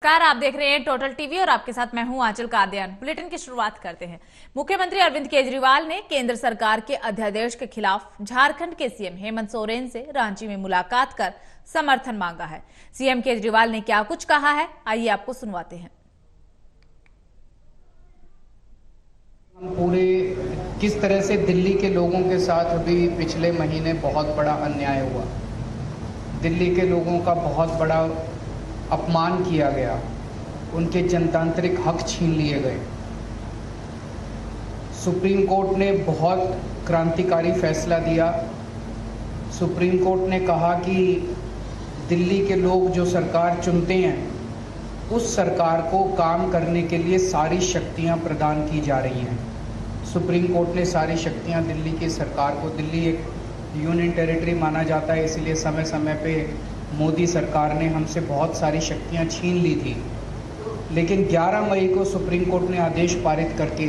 Car आप देख रहे हैं टोटल टीवी और आपके साथ मैं हूं आंचल कादियान। बुलेटिन की शुरुआत करते हैं। मुख्यमंत्री अरविंद केजरीवाल ने केंद्र सरकार के अध्यादेश के खिलाफ झारखंड के सीएम हेमंत सोरेन से रांची में मुलाकात कर समर्थन मांगा है। सीएम केजरीवाल ने क्या कुछ कहा है, आइए आपको सुनवाते हैं। हम पूरे किस तरह से दिल्ली के लोगों के साथ अभी पिछले महीने बहुत बड़ा अन्याय हुआ, दिल्ली के लोगों का बहुत बड़ा अपमान किया गया, उनके जनतांत्रिक हक छीन लिए गए। सुप्रीम कोर्ट ने बहुत क्रांतिकारी फैसला दिया। सुप्रीम कोर्ट ने कहा कि दिल्ली के लोग जो सरकार चुनते हैं, उस सरकार को काम करने के लिए सारी शक्तियां प्रदान की जा रही हैं। सुप्रीम कोर्ट ने सारी शक्तियां दिल्ली की सरकार को, दिल्ली एक यूनियन टेरिटरी माना जाता है, इसलिए समय समय पे मोदी सरकार ने हमसे बहुत सारी शक्तियां छीन ली थी। लेकिन 11 मई को सुप्रीम कोर्ट ने आदेश पारित करके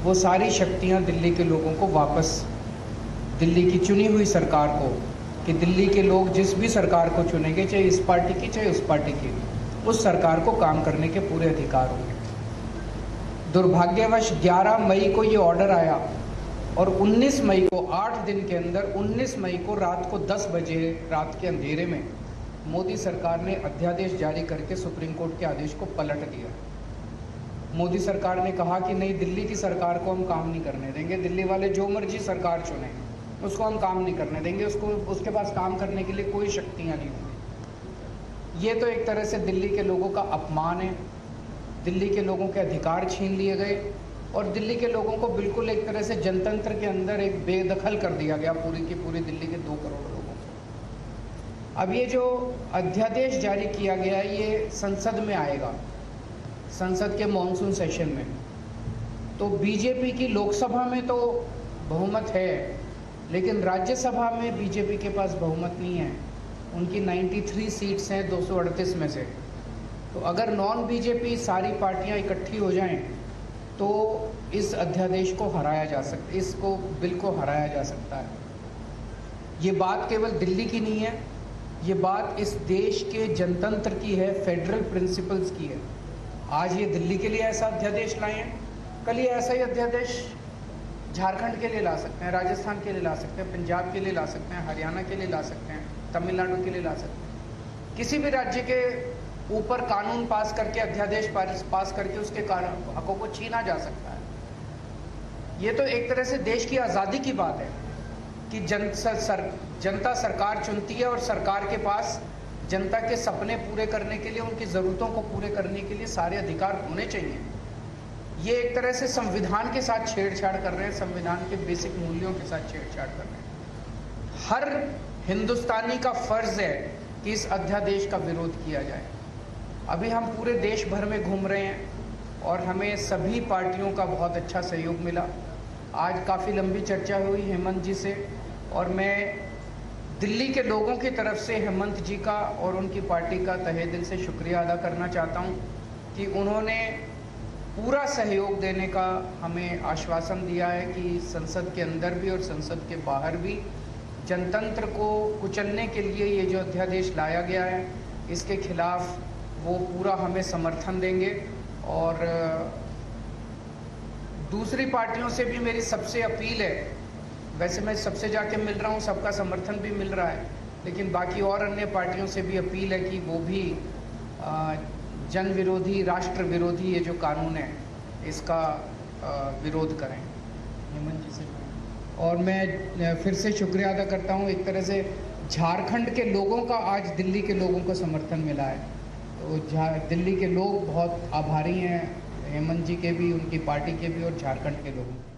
वो सारी शक्तियां दिल्ली के लोगों को वापस, दिल्ली की चुनी हुई सरकार को, कि दिल्ली के लोग जिस भी सरकार को चुनेंगे, चाहे इस पार्टी की चाहे उस पार्टी की, उस सरकार को काम करने के पूरे अधिकार होंगे। दुर्भाग्यवश 11 मई को ये ऑर्डर आया और 19 मई को, 8 दिन के अंदर 19 मई को रात को 10 बजे, रात के अंधेरे में मोदी सरकार ने अध्यादेश जारी करके सुप्रीम कोर्ट के आदेश को पलट दिया। मोदी सरकार ने कहा कि नहीं, दिल्ली की सरकार को हम काम नहीं करने देंगे, दिल्ली वाले जो मर्जी सरकार चुने उसको हम काम नहीं करने देंगे, उसके पास काम करने के लिए कोई शक्तियाँ नहीं होंगी। ये तो एक तरह से दिल्ली के लोगों का अपमान है। दिल्ली के लोगों के अधिकार छीन लिए गए और दिल्ली के लोगों को बिल्कुल एक तरह से जनतंत्र के अंदर एक बेदखल कर दिया गया, पूरी की पूरी दिल्ली के 2 करोड़ लोगों को। अब ये जो अध्यादेश जारी किया गया है, ये संसद में आएगा, संसद के मॉनसून सेशन में। तो बीजेपी की लोकसभा में तो बहुमत है, लेकिन राज्यसभा में बीजेपी के पास बहुमत नहीं है। उनकी 93 सीट्स हैं 238 में से। तो अगर नॉन बीजेपी सारी पार्टियां इकट्ठी हो जाएं तो इस अध्यादेश को हराया जा सकता, इसको बिल को हराया जा सकता है। ये बात केवल दिल्ली की नहीं है, ये बात इस देश के जनतंत्र की है, फेडरल प्रिंसिपल्स की है। आज ये दिल्ली के लिए ऐसा अध्यादेश लाए हैं, कल ये ऐसा ही अध्यादेश झारखंड के लिए ला सकते हैं, राजस्थान के लिए ला सकते हैं, पंजाब के लिए ला सकते हैं, हरियाणा के लिए ला सकते हैं, तमिलनाडु के लिए ला सकते हैं। किसी भी राज्य के ऊपर कानून पास करके, अध्यादेश पास करके उसके हकों को छीना जा सकता है। ये तो एक तरह से देश की आज़ादी की बात है कि जनता सरकार चुनती है और सरकार के पास जनता के सपने पूरे करने के लिए, उनकी ज़रूरतों को पूरे करने के लिए सारे अधिकार होने चाहिए। ये एक तरह से संविधान के साथ छेड़छाड़ कर रहे हैं, संविधान के बेसिक मूल्यों के साथ छेड़छाड़ कर रहे हैं। हर हिंदुस्तानी का फर्ज है कि इस अध्यादेश का विरोध किया जाए। अभी हम पूरे देश भर में घूम रहे हैं और हमें सभी पार्टियों का बहुत अच्छा सहयोग मिला। आज काफ़ी लंबी चर्चा हुई हेमंत जी से, और मैं दिल्ली के लोगों की तरफ से हेमंत जी का और उनकी पार्टी का तहे दिल से शुक्रिया अदा करना चाहता हूं कि उन्होंने पूरा सहयोग देने का हमें आश्वासन दिया है कि संसद के अंदर भी और संसद के बाहर भी जनतंत्र को कुचलने के लिए ये जो अध्यादेश लाया गया है, इसके खिलाफ वो पूरा हमें समर्थन देंगे। और दूसरी पार्टियों से भी मेरी सबसे अपील है, वैसे मैं सबसे जाके मिल रहा हूँ, सबका समर्थन भी मिल रहा है, लेकिन बाकी और अन्य पार्टियों से भी अपील है कि वो भी जन विरोधी, राष्ट्र विरोधी ये जो कानून है, इसका विरोध करें। हेमंत जी से और मैं फिर से शुक्रिया अदा करता हूँ। एक तरह से झारखंड के लोगों का आज दिल्ली के लोगों को समर्थन मिला है, तो दिल्ली के लोग बहुत आभारी हैं, हेमंत जी के भी, उनकी पार्टी के भी और झारखंड के लोगों।